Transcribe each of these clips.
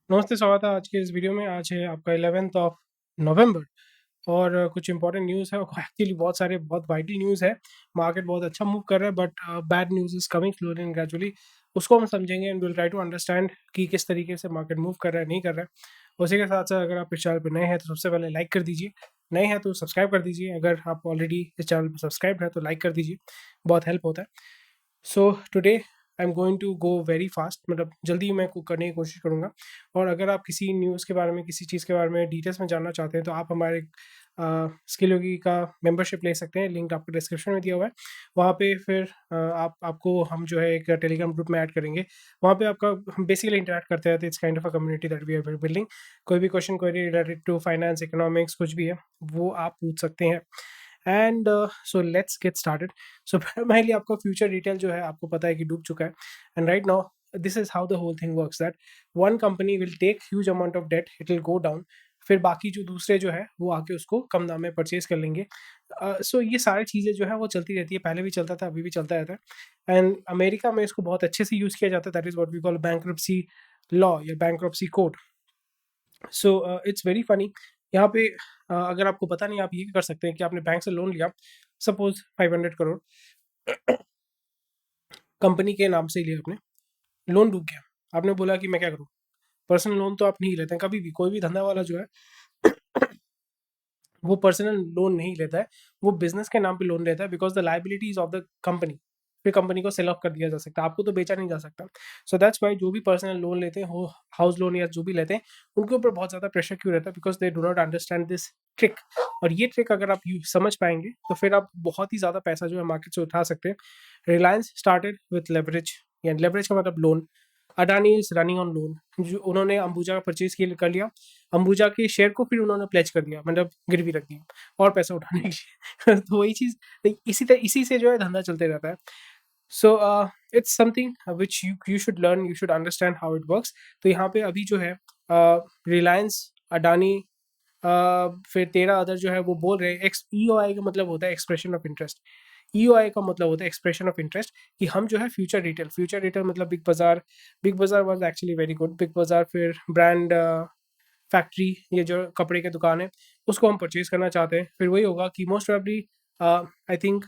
नमस्ते, स्वागत है आज के इस वीडियो में। आज है आपका 11th ऑफ नवंबर और कुछ इंपॉर्टेंट न्यूज़ है और एक्चुअली बहुत वाइटल न्यूज़ है। मार्केट बहुत अच्छा मूव कर रहा है but bad news is coming slowly and gradually. उसको हम समझेंगे and will try to understand कि किस तरीके से मार्केट मूव कर रहा है, नहीं कर रहा है। उसी के साथ-साथ अगर आप इस चैनल पे नए हैं तो सबसे पहले लाइक कर दीजिए, नए हैं तो सब्सक्राइब कर दीजिए। अगर आप ऑलरेडी इस चैनल पे सब्सक्राइब्ड है तो लाइक कर दीजिए, बहुत हेल्प होता है। So today I am going to go very fast, मतलब जल्दी मैं करने की कोशिश करूँगा। और अगर आप किसी न्यूज़ के बारे में, किसी चीज़ के बारे में डिटेल्स में जानना चाहते हैं तो आप हमारे स्किल योगी का मेंबरशिप ले सकते हैं। लिंक आपको डिस्क्रिप्शन में दिया हुआ है। वहाँ पे फिर आपको हम जो है एक टेलीग्राम ग्रुप में ऐड करेंगे। वहाँ पे आपका हम बेसिकली इंटरैक्ट करते रहते हैं। It's kind of a community that we are building. कोई भी question query related to finance, economics कुछ भी है वो आप पूछ सकते हैं। And so let's get started. So पहले आपका फ्यूचर डिटेल जो है आपको पता है कि डूब चुका है। And right now this is how the whole thing works, that one company will take huge amount of debt, it will go down. फिर बाकी जो दूसरे जो है वो आके उसको कम दाम में परचेज कर लेंगे। सो ये सारी चीज़ें जो है वो चलती रहती है, पहले भी चलता था, अभी भी चलता रहता है। एंड अमेरिका में इसको बहुत अच्छे से यूज़ किया जाता है। That is what we call bankruptcy law या bankruptcy code. So it's very funny. यहाँ पे अगर आपको पता नहीं, आप ये भी कर सकते हैं कि आपने बैंक से लोन लिया, सपोज 500 करोड़ कंपनी के नाम से ही लिया आपने, लोन डूब गया। आपने बोला कि मैं क्या करूँ? पर्सनल लोन तो आप नहीं लेते हैं कभी भी। कोई भी धंधा वाला जो है वो पर्सनल लोन नहीं लेता है, वो बिजनेस के नाम पे लोन लेता है, because the liabilities of the company. फिर कंपनी को सेल ऑफ कर दिया जा सकता है, आपको तो बेचा नहीं जा सकता। सो दैट्स वाई जो भी पर्सनल लोन लेते हैं, वो हाउस लोन या जो भी लेते हैं, उनके ऊपर बहुत ज़्यादा प्रेशर क्यों रहता है? Because they do not understand this trick. और ये ट्रिक अगर आप समझ पाएंगे तो फिर आप बहुत ही ज़्यादा पैसा जो है मार्केट से उठा सकते हैं। रिलायंस स्टार्टेड विथ लेवरेज, या लेवरेज का मतलब loan. Adani is running on loan. जो उन्होंने अंबुजा का परचेज कर लिया, अंबुजा के शेयर को फिर उन्होंने प्लेज कर दिया, मतलब गिरवी रख दिया और पैसा उठाने के लिए। तो वही चीज़ इसी से जो है धंधा चलते रहता है। So it's something which you should learn, you should understand how it works. तो यहाँ पे अभी जो है रिलायंस, अडानी, फिर 13 अदर जो है वो बोल रहे हैं। EOI का मतलब होता है एक्सप्रेशन ऑफ इंटरेस्ट। EOI का मतलब होता है एक्सप्रेशन ऑफ इंटरेस्ट, कि हम जो है फ्यूचर डिटेल मतलब बिग बाजार was actually very good. Big बाजार, फिर ब्रांड फैक्ट्री, ये जो कपड़े की दुकान है, उसको हम परचेज करना चाहते हैं। फिर वही होगा कि most probably I think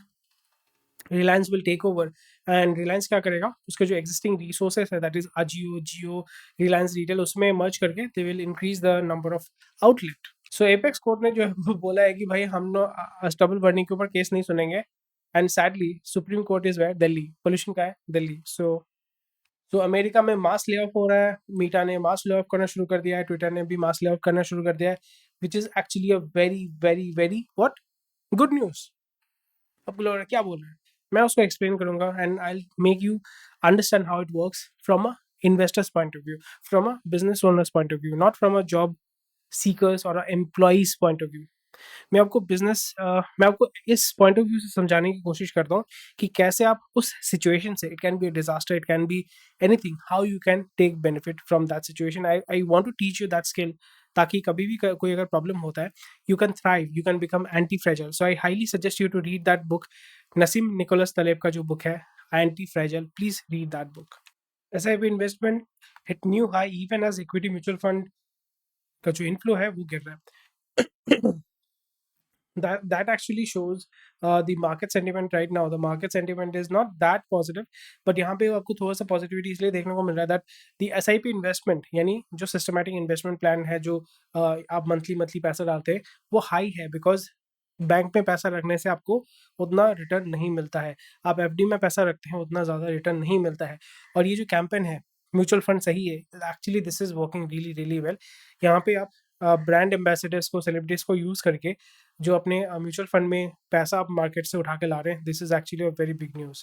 Reliance will take over. And Reliance क्या करेगा, उसके जो एग्जिस्टिंग रिसोर्सेज है, that is Ajio, Jio, Reliance retail, उसमें मर्ज करके they will increase the number of outlet. So apex court ने जो है वो बोला है कि भाई हम लोग स्टबल बर्निंग के ऊपर केस नहीं सुनेंगे। And sadly supreme court is where, Delhi. Pollution का है दिल्ली। सो अमेरिका में मास ले ऑफ हो रहा है। मीटा ने मास ले ऑफ करना शुरू कर दिया है, ट्विटर ने भी मास ले ऑफ करना शुरू कर दिया है, विच is actually a very very very what good news. अब लोग क्या बोल रहे हैं, मैं उसको एक्सप्लेन करूंगा and I make you understand how it works from a investors point of view, from a business owners point of view, not from a job seekers और एम्प्लॉइज पॉइंट ऑफ व्यू। मैं आपको इस point of view से समझाने की कोशिश करता हूँ कि कैसे आप उस सिचुएशन से, it can be a disaster, it can be anything, how you can take benefit from that situation. I want to teach you that skill, ताकि कभी भी कोई अगर प्रॉब्लम होता है, you can thrive, you can become anti fragile. So I highly suggest you to read that book. Nassim Nicholas Taleb का जो book है anti fragile, please read that book. SIP investment hit new high even as equity mutual fund का जो inflow है वो गिर रहा है। that actually shows the market sentiment right now. The market sentiment is not that positive, but यहाँ पे आपको थोड़ा सा पॉजिटिविटी इसलिए देखने को मिल रहा है that the SIP इन्वेस्टमेंट, यानी जो सिस्टमेटिक इन्वेस्टमेंट प्लान है, जो आप मंथली पैसा डालते हैं, वो हाई है, बिकॉज बैंक में पैसा रखने से आपको उतना रिटर्न नहीं मिलता है। आप FD में पैसा रखते हैं, उतना ज़्यादा रिटर्न नहीं मिलता है। और ये जो कैंपेन है म्यूचुअल फंड सही है, actually this is working really really well. यहाँ पे आप ब्रांड एम्बेसडर्स को, सेलिब्रिटीज को यूज़ करके जो अपने म्यूचुअल फंड में पैसा आप मार्केट से उठा के ला रहे हैं, this is actually a very big news.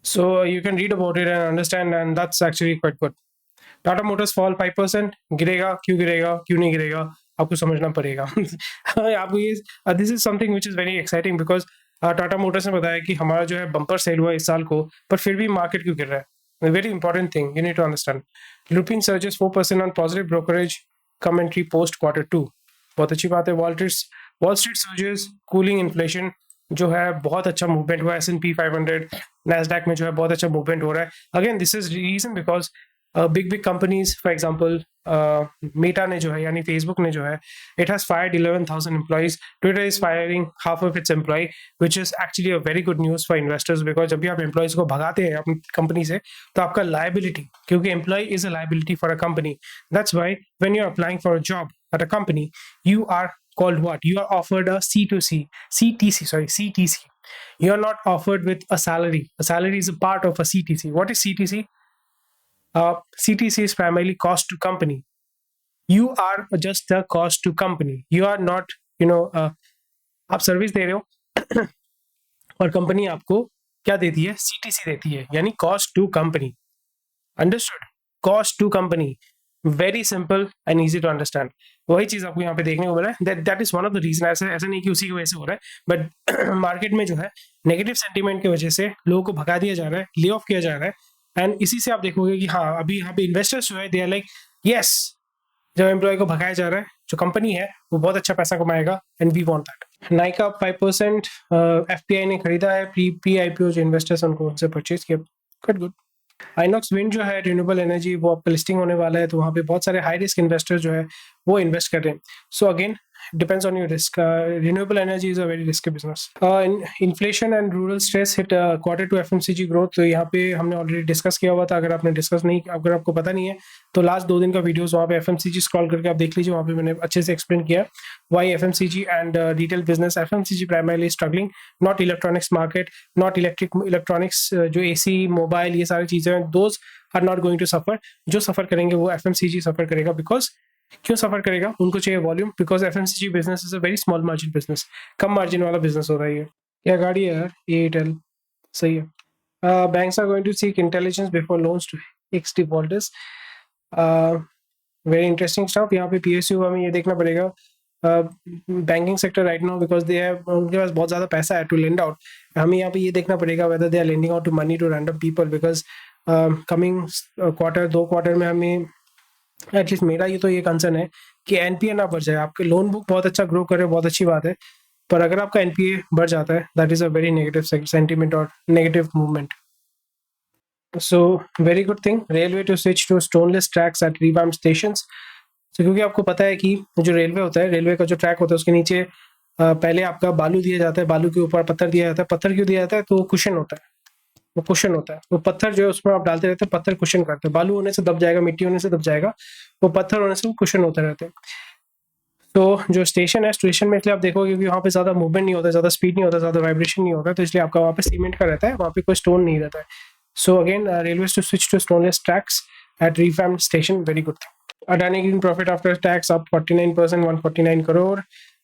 So you can read about it and understand, and that's actually quite good. Tata Motors fall 5%। गिरेगा, क्यों नहीं गिरेगा, आपको समझना पड़ेगा। आपको ये this is something which is very exciting, because Tata Motors ने बताया कि हमारा जो है बम्पर सेल हुआ इस साल को, पर फिर भी मार्केट क्यों गिर रहा है। Very important thing you need to understand. Lupin surges 4% on positive brokerage commentary post Q2। बहुत अच्छी बात है। Wall Street surges cooling inflation, जो है बहुत अच्छा मूवमेंट हुआ है। S&P 500, नैस्डैक में जो है बहुत अच्छा मूवमेंट हो रहा है। Again this is reason because big companies, for example Meta ने जो है यानी फेसबुक ने जो है, it has fired 11,000 employees. Twitter is firing half of its employee, which is actually a very good news for investors, because जब भी आप एम्प्लॉयज को भगाते हैं अपनी कंपनी से, तो आपका लाइबिलिटी, क्योंकि employee is a liability for a company, that's why when you are applying for a job at a company, you are called what? You are offered a C2C, CTC, sorry, CTC. You are not offered with a salary. A salary is a part of a CTC. What is CTC? CTC is primarily cost to company. You are just the cost to company. You are not, आप service दे रहे हो और company आपको क्या देती है? CTC देती है, यानी cost to company. Understood? Cost to company, very simple and easy to understand. वही चीज आपको यहाँ पे देखने को मिला है, that is one of the reason. ऐसा नहीं कि उसी की वजह से हो रहा है, बट मार्केट में जो है नेगेटिव सेंटीमेंट की वजह से लोगों को भगा दिया जा रहा है, ले ऑफ किया जा रहा है, एंड इसी से आप देखोगे कि हाँ, अभी यहाँ पे इन्वेस्टर्स जो है दे आर लाइक यस, जब एम्प्लॉय को भगाया जा रहा है, जो कंपनी है वो बहुत अच्छा पैसा कमाएगा, and we want that. Nykaa 5% FPI ने खरीदा है, प्री आईपीओ जो इन्वेस्टर्स उनको उनसे परचेज किया। Good good. आइनॉक्स विंड जो है रिन्यूएबल एनर्जी, वो आपका लिस्टिंग होने वाला है, तो वहाँ पे बहुत सारे हाई रिस्क इन्वेस्टर जो है वो इन्वेस्ट कर रहे हैं। So again depends on your risk. Renewable energy is a very risky business. Inflation and rural stress hit quarter two FMCG growth. तो यहाँ पे हमने ऑलरेडी डिस्कस किया हुआ था, अगर आपको पता नहीं है तो लास्ट 2 दिन का वीडियोस वहाँ पे एफएमसीजी स्क्रॉल करके आप देख लीजिए, वहाँ पे मैंने अच्छे से एक्सप्लेन किया why FMCG and retail business. FMCG primarily struggling, not electronics market, not electronics, जो एसी मोबाइल ये सारी चीजें हैं, those are not going to suffer. जो सफर करेंगे वो एफएमसीजी सफर करेगा, बिकॉज क्यों सफर करेगा? उनको चाहिए volume, because FMCG business is a very small margin business, come margin वाला बिजनेस होता है ये। क्या गाड़ी है यार? एयरटेल, सही है। Banks are going to seek intelligence before loans to ex defaulters. Very interesting stuff. यहाँ पे पीएसयू हमें ये देखना पड़ेगा, banking sector right now, because they have, उनके पास बहुत ज़्यादा पैसा है टू लेंड आउट। हमें यहाँ पे ये देखना पड़ेगा whether they are lending out to money to random people, because coming quarter 2 quarter में हमें एटलीस्ट, मेरा ये कंसर्न है कि एनपीए ना बढ़ जाए। आपके लोन बुक बहुत अच्छा ग्रो करे, बहुत अच्छी बात है, पर अगर आपका एनपीए बढ़ जाता है, that is a very negative sentiment और negative movement. So very good thing, railway to switch to stoneless tracks at revamped stations. तो क्योंकि आपको पता है कि जो रेलवे होता है, रेलवे का जो ट्रैक होता है, उसके नीचे पहले आपका बालू दिया जाता है, बालू के ऊपर पत्थर दिया जाता है। पत्थर क्यों दिया जाता है? तो वो कुशन होता है, वो कुशन होता है। वो पत्थर जो है उसमें आप डालते रहते हैं, पत्थर कुशन करते हैं। बालू होने से दब जाएगा, मिट्टी होने से दब जाएगा, वो पत्थर होने से वो कुशन होते रहते हैं। तो जो स्टेशन है, स्टेशन में इसलिए आप देखोगे कि वहाँ पे ज़्यादा मूवमेंट नहीं होता, ज़्यादा स्पीड नहीं होता, ज़्यादा वाइब्रेशन नहीं होता, तो इसलिए आपका वहाँ पे सीमेंट का रहता है, वहाँ पे कोई स्टोन नहीं रहता है। So again railway to switch to stoneless tracks at revamped station, very good thing. Adani green profit after tax up 49%, 149 crore.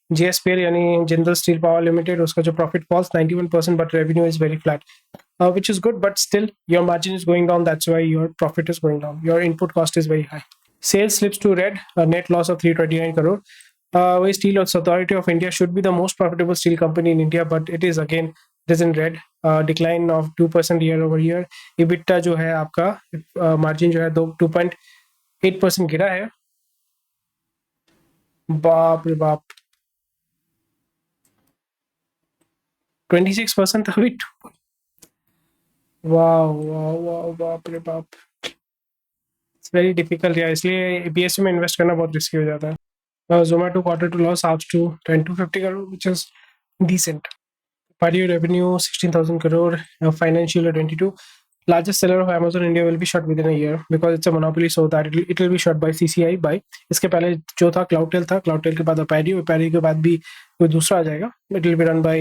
JSPL यानी जिंदल स्टील पावर लिमिटेड, उसका जो profit falls 91%, but revenue is very flat, which is good, but still your margin is going down, that's why your profit is going down, your input cost is very high. Sales slips to red, a net loss of 329 crore. Steel Authority of India should be the most profitable steel company in India, but it is again, it is in red, decline of 2% year over year. EBITDA जो है आपका margin जो है 2.8% गिरा है। बाप रे बाप, 26% था अभी। वाह वाह वाह, बाप रे बाप, इट्स वेरी डिफिकल्ट यार, इसलिए पीएसयू में इन्वेस्ट करना बहुत रिस्की हो जाता है। Zomato quarter to loss up to 250 crore, which is decent. Per year revenue 16,000 crore, financial year 22. Largest seller of Amazon India will be shut within a year because it's a monopoly, so that it will be shut by CCI by, इसके पहले जो था Cloudtail था, Cloudtail के बाद Appareo के बाद भी कोई दूसरा आ जाएगा, it will be run by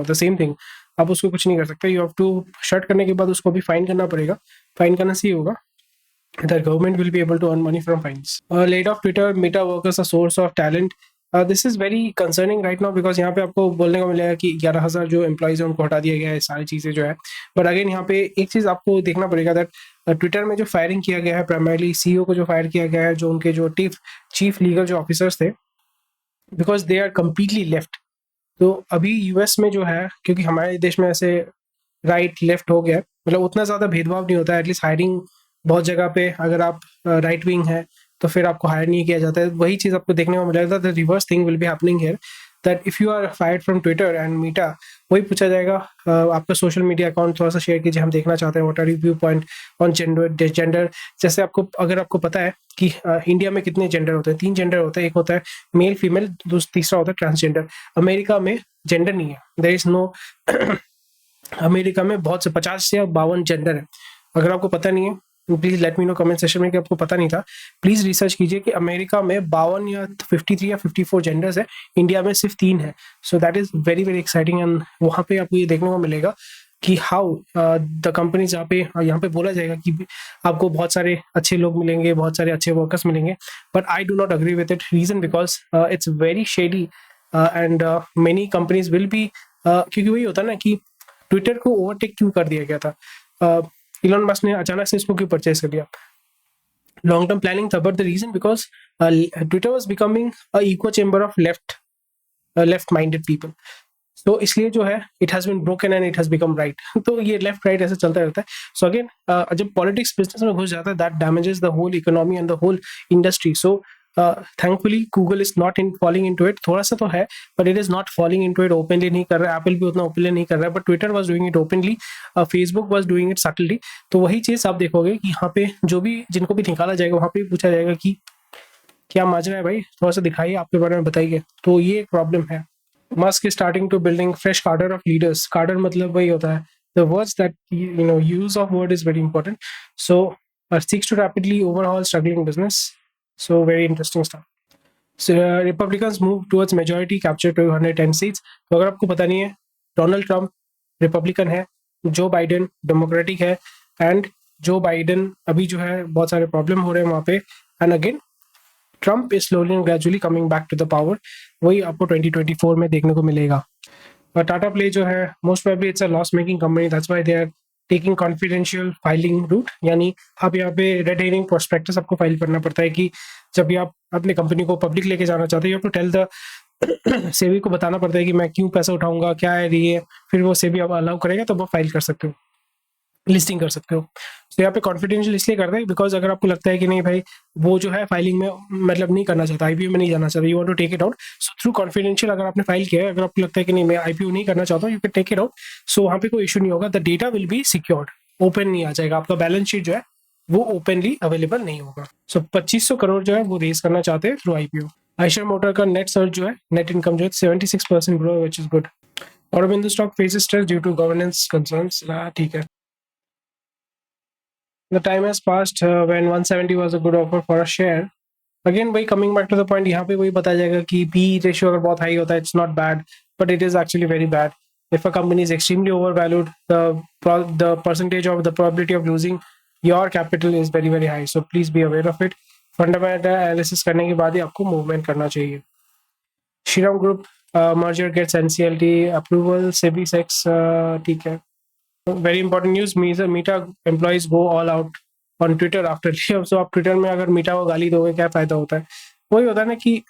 the same thing. आप उसको कुछ नहीं कर सकते, you have to shut करने के बाद उसको भी फाइन करना पड़ेगा, फाइन करना सही होगा, the government will be able to earn money from fines. Laid off Twitter, Meta workers a source of talent. This is very concerning right now because यहाँ पे आपको बोलने को मिलेगा कि 11,000 जो एम्प्लॉइज हैं उनको हटा दिया गया है, सारी चीज़ें जो है। बट अगेन यहाँ पे एक चीज़ आपको देखना पड़ेगा, दैट ट्विटर में जो फायरिंग किया गया है, प्राइमरली सीईओ को जो फायर किया गया है, जो उनके जो चीफ लीगल जो ऑफिसर्स थे, because they are completely left. तो अभी यूएस में जो है, क्योंकि हमारे देश में ऐसे राइट लेफ्ट हो गया, मतलब उतना ज़्यादा भेदभाव नहीं होता है, एटलीस्ट हायरिंग बहुत जगह पे अगर आप राइट विंग है तो फिर आपको हायर नहीं किया जाता है। वही चीज़ आपको देखने को मिलेगा, the reverse thing will be happening here, that if you are fired from Twitter and Meta, वही पूछा जाएगा। आपका सोशल मीडिया अकाउंट थोड़ा सा शेयर कीजिए, हम देखना चाहते हैं। What are view point on gender. जैसे अगर आपको पता है कि इंडिया में कितने जेंडर होते हैं, 3 जेंडर होते हैं। एक होता है मेल फीमेल, तीसरा होता है ट्रांसजेंडर। अमेरिका में जेंडर नहीं है, देयर इज नो अमेरिका में बहुत से 50 या 52 जेंडर है। अगर आपको पता नहीं है please let me know comment section में कि आपको पता नहीं था। प्लीज रिसर्च कीजिए कि अमेरिका में 52 या 53 या 54 जेंडर्स है, इंडिया में सिर्फ 3 है। So that is very very exciting. And वहाँ पे आपको ये देखने को मिलेगा कि हाउ द कंपनीज यहाँ पे बोला जाएगा कि आपको बहुत सारे अच्छे लोग मिलेंगे, बहुत सारे अच्छे वर्कर्स मिलेंगे, but I do not agree with it. Reason because it's very shady and many companies will be, क्योंकि वही होता है ना कि ट्विटर को ओवरटेक क्यों कर दिया गया था, इलॉन मस्क ने अचानक से इसको क्यों परचेज कर लिया। लॉन्ग टर्म प्लानिंग था, but the reason because Twitter was becoming a echo chamber of left minded people. तो इसलिए जो है it has been broken and it has become right. तो ये लेफ्ट राइट ऐसे चलता रहता है। सो अगेन जब पॉलिटिक्स बिजनेस में घुस जाता है, that damages the whole economy and the whole industry. So thankfully Google is not in falling into it, थोड़ा सा तो है, but it is not falling into it. Openly नहीं कर रहा है, एप्पल भी उतना ओपनली नहीं कर रहा है, but Twitter was doing it openly, Facebook was doing it subtly. तो वही चीज आप देखोगे कि यहाँ पे जो भी जिनको भी निकाला जाएगा वहां पे पूछा जाएगा कि क्या माजरा है भाई, थोड़ा सा दिखाइए, आपके बारे में बताइए। तो ये एक प्रॉब्लम है। Musk is starting to building fresh cadre of leaders. Cadre मतलब वही होता है, the words that use of word is very important. So seeks to rapidly overhaul struggling business. So very interesting stuff. So Republicans move towards majority capture 210 seats. तो अगर आपको पता नहीं है, डोनाल्ड ट्रम्प रिपब्लिकन है, जो बाइडेन डेमोक्रेटिक है, and Joe Biden अभी जो है बहुत सारे प्रॉब्लम हो रहे हैं वहाँ पे, and again Trump is slowly and gradually coming back to the power. वही आपको 2024 में देखने को मिलेगा। और टाटा प्ले जो है most probably it's a loss making company, that's why they are taking confidential filing route. यानी आप यहाँ पे रेड हेरिंग प्रोस्पेक्टस आपको फाइल करना पड़ता है कि जब भी आप अपनी कंपनी को पब्लिक लेके जाना चाहते हैं, you have to tell the SEBI को बताना पड़ता है कि मैं क्यों पैसा उठाऊंगा, क्या है ये, फिर वो सेबी आप अलाउ करेगा तो वो फाइल कर सकते हो, लिस्टिंग कर सकते हो। तो यहाँ पे कॉन्फिडेंशियल इसलिए करते हैं बिकॉज अगर आपको लगता है कि नहीं भाई वो जो है फाइलिंग में मतलब नहीं करना चाहता, आईपीओ में नहीं जाना चाहता, you want to take it out, so through confidential अगर आपने फाइल किया है, अगर आपको लगता है कि नहीं मैं आईपीओ नहीं करना चाहता हूँ, you can take it out. So वहाँ पे कोई इशू नहीं होगा, the data will be secured, open नहीं आ जाएगा, आपका बैलेंस शीट जो है वो ओपनली अवेलेबल नहीं होगा। सो 2500 करोड़ जो है वो रेज करना चाहते हैं थ्रू आईपीओ। आयशर मोटर का नेट सर्च जो है, नेट इनकम जो है 76% grow, which is good. Aurobindo stock faces stress due to governance concerns, ठीक है। The time has passed when 170 was a good offer for a share. Again वही coming back to the point, यहाँ पे वही बताया जाएगा कि P ratio अगर बहुत high होता है it's not bad, but it is actually very bad. If a company is extremely overvalued, the percentage of the probability of losing your capital is very very high. So please be aware of it. Fundamental analysis करने के बाद ही आपको movement करना चाहिए। Shriram Group merger gets NCLT approval, SEBI SEC, ठीक है। Very important news, Meta employees go all out on Twitter after leave. So आप Twitter में अगर मीटा को गाली दोगे क्या फायदा होता है, वही होता है ना कि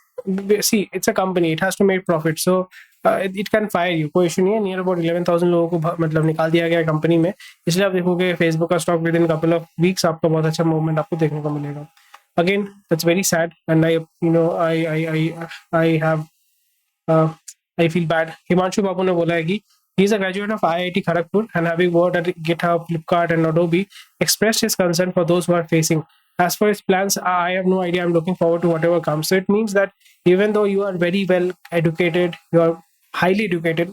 see it's a company, it has to make profit, so it can fire you, कोई इशू नहीं है। नियर अबाउट 11,000 लोगों को मतलब निकाल दिया गया कंपनी में, इसलिए आप देखोगे फेसबुक का stock within couple of weeks आपका बहुत अच्छा मूवमेंट आपको देखने को मिलेगा। Again that's very sad and I feel bad. Himanshu Babu ने बोला है कि he is a graduate of IIT Kharagpur and having worked at GitHub, Flipkart, and Adobe, expressed his concern for those who are facing. As for his plans, I have no idea. I'm looking forward to whatever comes. So it means that even though you are very well educated, you are highly educated,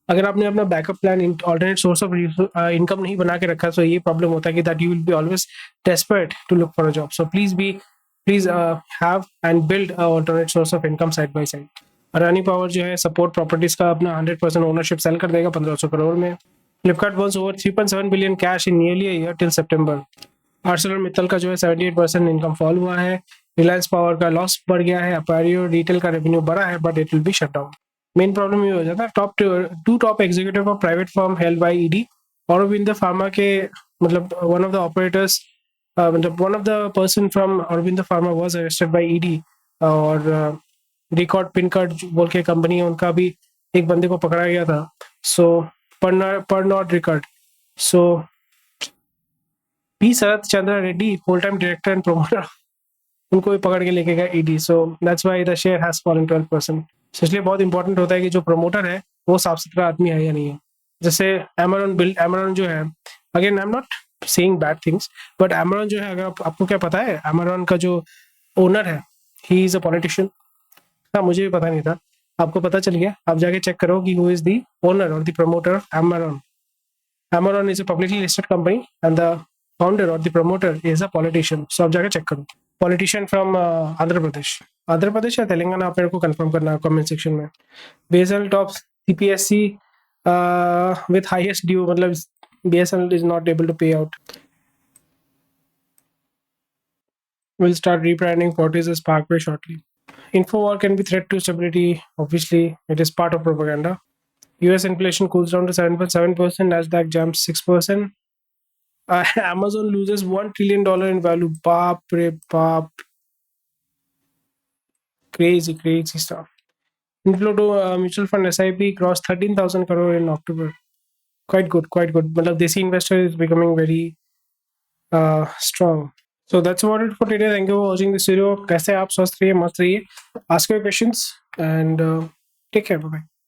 अगर आपने अपना backup plan alternate source of income नहीं बना के रखा, तो ये problem होता है कि that you will be always desperate to look for a job. So please have and build a alternate source of income side by side. Adani power जो है सपोर्ट प्रॉपर्टीज का अपना 100% ओनरशिप सेल कर देगा 1500 करोड़ में। Flipkart Burns over 3.7 billion cash in nearly a year till September. ArcelorMittal का जो है 78% इनकम फॉल हुआ है। रिलायंस पावर का लॉस बढ़ गया है। अपारियो रिटेल का रेवेन्यू बढ़ा है, but it will be shut down. Main problem ये हो जाता है top executive of private firm held by ED. Aurobindo pharma के मतलब वन ऑफ द ऑपरेटर्स मतलब one of the person from Aurobindo pharma was arrested bye ED, और record पिनकॉर्ड बोल के कंपनी है उनका भी एक बंदे को पकड़ा गया था। सो पर not record. So P Sharad Chandra Reddy full time director and promoter, उनको भी पकड़ के लेके गया ED. So that's why the share has fallen 12%। इसलिए बहुत इंपॉर्टेंट होता है कि जो प्रमोटर है वो साफ सुथरा आदमी है या नहीं है। जैसे एमरॉन जो है, again I am not saying bad things, but Amaron जो है, अगर आपको क्या पता है, एमरॉन का जो ओनर है, ही इज अ पॉलिटिशियन। हाँ, मुझे भी पता नहीं था, आपको पता चल गया। आप जाके चेक करो कि हु इज द ओनर और the promoter of Amaron. Amaron is a publicly listed company and the founder और the promoter is a politician. So आप जाके चेक करो। पॉलिटिशियन फ्रॉम आंध्र प्रदेश या तेलंगाना, आप मेरे को कंफर्म करना कमेंट सेक्शन में। BSNL top CPSC with highest due, मतलब BSNL is not able to pay out. Will start rebranding Fortis as Parkway shortly. Infowar can be threat to stability. Obviously, it is part of propaganda. US inflation cools down to 7.7%. Nasdaq jumps 6%. Amazon loses $1 trillion in value. Baap re baap. Crazy stuff. Inflow to mutual fund SIP crossed 13,000 crore in October. Quite good. But Desi investor is becoming very strong. So that's about it for today. Thank you for watching this video. कैसे आप स्वस्थ रहिए, मस्त रहिए. Ask your questions and take care. Bye bye.